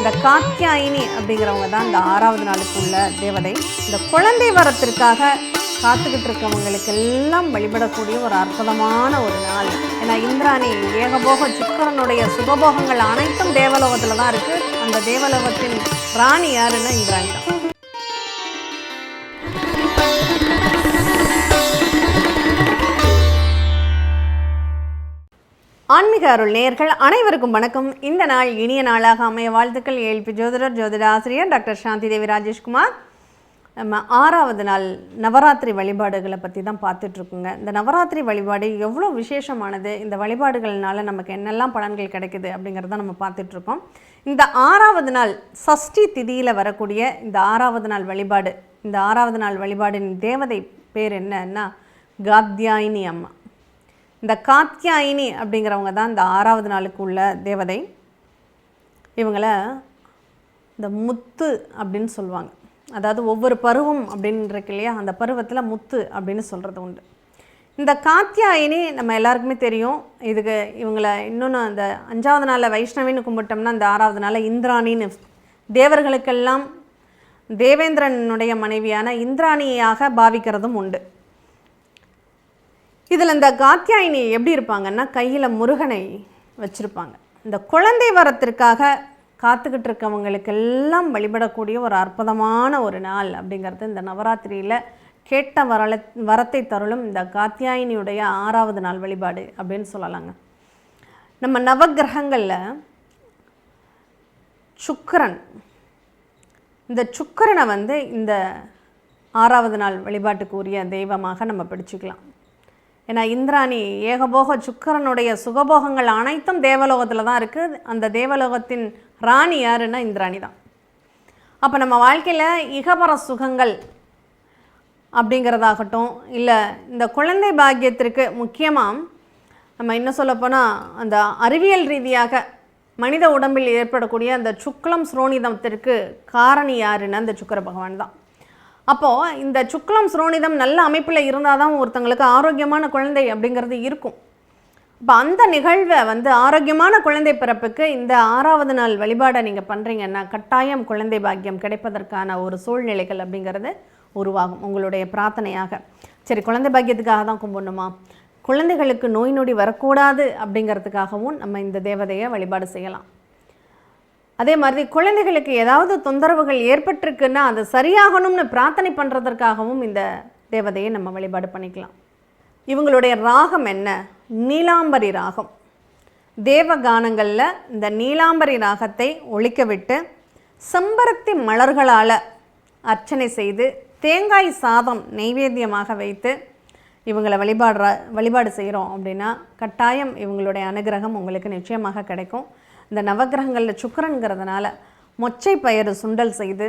இந்த காத்யாயினி அப்படிங்கிறவங்க தான் இந்த 6வது நாளுக்கு உள்ள தேவதை. இந்த குழந்தை வரத்திற்காக காத்துக்கிட்டு இருக்கவங்களுக்கெல்லாம் வழிபடக்கூடிய ஒரு அற்புதமான ஒரு நாள். ஏன்னா இந்திராணி ஏகபோக சுக்கிரனுடைய சுகபோகங்கள் அனைத்தும் தேவலோகத்தில் தான் இருக்குது. அந்த தேவலோகத்தின் ராணி யாருன்னா இந்திராணி தான். ஆன்மீக அருள் நேயர்கள் அனைவருக்கும் வணக்கம். இந்த நாள் இனிய நாளாக அமைய வாழ்த்துக்கள். ஏழ்பி ஜோதிடர் ஜோதிட ஆசிரியர் டாக்டர் சாந்தி தேவி ராஜேஷ்குமார். நம்ம 6வது நாள் நவராத்திரி வழிபாடுகளை பற்றி தான் பார்த்துட்ருக்குங்க. இந்த நவராத்திரி வழிபாடு எவ்வளோ விசேஷமானது, இந்த வழிபாடுகள்னால நமக்கு என்னெல்லாம் பலன்கள் கிடைக்குது அப்படிங்கிறத நம்ம பார்த்துட்ருக்கோம். இந்த 6வது நாள் சஷ்டி திதியில் வரக்கூடிய இந்த 6வது நாள் வழிபாடு, இந்த 6வது நாள் வழிபாடின் தேவதை பேர் என்னன்னா காத்யாயினி அம்மா. இந்த காத்யாயினி அப்படிங்கிறவங்க தான் இந்த 6வது நாளுக்கு உள்ள தேவதை. இவங்களை இந்த முத்து அப்படின்னு சொல்லுவாங்க. அதாவது ஒவ்வொரு பருவம் அப்படின்னு இருக்கு இல்லையா, அந்த பருவத்தில் முத்து அப்படின்னு சொல்கிறது உண்டு. இந்த காத்யாயினி நம்ம எல்லாருக்குமே தெரியும். இதுக்கு இவங்களை இன்னொன்று அந்த 5வது நாளில் வைஷ்ணவின்னு கும்பிட்டோம்னா இந்த 6வது நாளில் இந்திராணின்னு, தேவர்களுக்கெல்லாம் தேவேந்திரனுடைய மனைவியான இந்திராணியாக பாவிக்கிறதும் உண்டு. இதில் இந்த காத்யாயினி எப்படி இருப்பாங்கன்னா கையில் முருகனை வச்சுருப்பாங்க. இந்த குழந்தை வரத்திற்காக காத்துக்கிட்டு இருக்கவங்களுக்கெல்லாம் வழிபடக்கூடிய ஒரு அற்புதமான ஒரு நாள் அப்படிங்கிறது இந்த நவராத்திரியில் கேட்ட வரத்தை தருளும் இந்த காத்யாயினியுடைய 6வது நாள் வழிபாடு அப்படின்னு சொல்லலாங்க. நம்ம நவகிரகங்களில் சுக்கிரன், இந்த சுக்கிரனை இந்த 6வது நாள் வழிபாட்டுக்கு உரிய தெய்வமாக நம்ம பிடிச்சிக்கலாம். ஏன்னா இந்திராணி ஏகபோக சுக்கிரனுடைய சுகபோகங்கள் அனைத்தும் தேவலோகத்தில் தான் இருக்குது. அந்த தேவலோகத்தின் ராணி யாருன்னா இந்திராணி தான். அப்போ நம்ம வாழ்க்கையில் இகபர சுகங்கள் அப்படிங்கிறதாகட்டும், இல்லை இந்த குழந்தை பாக்கியத்திற்கு முக்கியமாக நம்ம இன்னும் சொல்லப்போனால் அந்த அறிவியல் ரீதியாக மனித உடம்பில் ஏற்படக்கூடிய அந்த சுக்லம் ஸ்ரோனிதத்திற்கு காரணி யாருன்னா அந்த சுக்கிர பகவான் தான். அப்போது இந்த சுக்லம் ஸ்ரோனிதம் நல்ல அமைப்பில் இருந்தால் தான் ஒருத்தங்களுக்கு ஆரோக்கியமான குழந்தை அப்படிங்கிறது இருக்கும். இப்போ அந்த நிகழ்வை ஆரோக்கியமான குழந்தை பிறப்புக்கு இந்த 6வது நாள் வழிபாடை நீங்கள் பண்ணுறீங்கன்னா கட்டாயம் குழந்தை பாக்கியம் கிடைப்பதற்கான ஒரு சூழ்நிலைகள் அப்படிங்கிறது உருவாகும் உங்களுடைய பிரார்த்தனையாக. சரி, குழந்தை பாக்கியத்துக்காக தான் கும்பிடணுமா? குழந்தைகளுக்கு நோய் நொடி வரக்கூடாது அப்படிங்கிறதுக்காகவும் நம்ம இந்த தேவதையை வழிபாடு செய்யலாம். அதே மாதிரி குழந்தைகளுக்கு ஏதாவது தொந்தரவுகள் ஏற்பட்டிருக்குன்னா அது சரியாகணும்னு பிரார்த்தனை பண்ணுறதற்காகவும் இந்த தேவதையை நம்ம வழிபாடு பண்ணிக்கலாம். இவங்களுடைய ராகம் என்ன? நீலாம்பரி ராகம். தேவகானங்களில் இந்த நீலாம்பரி ராகத்தை ஒலிக்க விட்டு செம்பருத்தி மலர்களால் அர்ச்சனை செய்து தேங்காய் சாதம் நைவேத்தியமாக வைத்து இவங்களை வழிபாடு செய்கிறோம் அப்படின்னா கட்டாயம் இவங்களுடைய அனுகிரகம் உங்களுக்கு நிச்சயமாக கிடைக்கும். இந்த நவகிரகங்களில் சுக்கிரன்கிறதுனால மொச்சை பயிறு சுண்டல் செய்து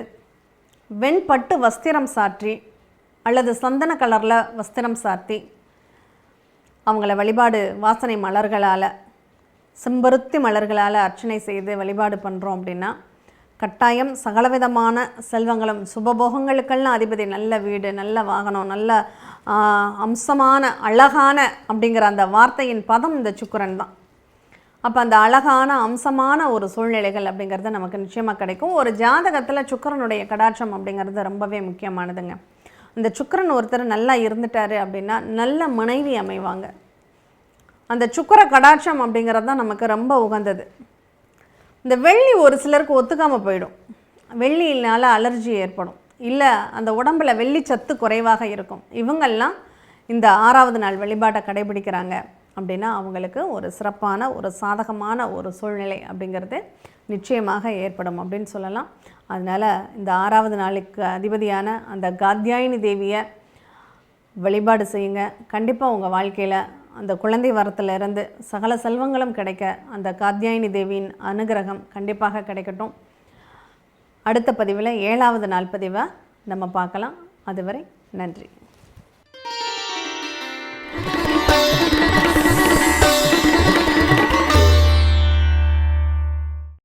வெண்பட்டு வஸ்திரம் சாற்றி அல்லது சந்தன கலரில் வஸ்திரம் சாத்தி அவங்கள வழிபாடு வாசனை மலர்களால், செம்பருத்தி மலர்களால் அர்ச்சனை செய்து வழிபாடு பண்ணுறோம் அப்படின்னா கட்டாயம் சகலவிதமான செல்வங்களும் சுபபோகங்களுக்கெல்லாம் அதிபதி, நல்ல வீடு, நல்ல வாகனம், நல்ல அம்சமான அழகான அப்படிங்கிற அந்த வார்த்தையின் பதம் இந்த சுக்கிரன் தான். அப்போ அந்த அழகான அம்சமான ஒரு சூழ்நிலைகள் அப்படிங்கிறது நமக்கு நிச்சயமாக கிடைக்கும். ஒரு ஜாதகத்தில் சுக்கிரனுடைய கடாட்சம் அப்படிங்கிறது ரொம்பவே முக்கியமானதுங்க. அந்த சுக்கிரன் ஒருத்தர் நல்லா இருந்துட்டார் அப்படின்னா நல்ல மனைவி அமைவாங்க. அந்த சுக்கிர கடாட்சம் அப்படிங்கிறது தான் நமக்கு ரொம்ப உகந்தது. இந்த வெள்ளி ஒரு சிலருக்கு ஒத்துக்காமல் போயிடும். வெள்ளியினால் அலர்ஜி ஏற்படும், இல்லை அந்த உடம்பில் வெள்ளி சத்து குறைவாக இருக்கும். இவங்கெல்லாம் இந்த 6வது நாள் வழிபாட்டை கடைபிடிக்கிறாங்க அப்படின்னா அவங்களுக்கு ஒரு சிறப்பான ஒரு சாதகமான ஒரு சூழ்நிலை அப்படிங்கிறது நிச்சயமாக ஏற்படும் அப்படின்னு சொல்லலாம். அதனால் இந்த 6வது நாளுக்கு அதிபதியான அந்த காத்யாயினி தேவியை வழிபாடு செய்யுங்க. கண்டிப்பாக உங்கள் வாழ்க்கையில் அந்த குழந்தை வரத்திலிருந்து சகல செல்வங்களும் கிடைக்க அந்த காத்யாயினி தேவியின் அனுகிரகம் கண்டிப்பாக கிடைக்கட்டும். அடுத்த பதிவில் 7வது நாள் பதிவை நம்ம பார்க்கலாம். அதுவரை நன்றி.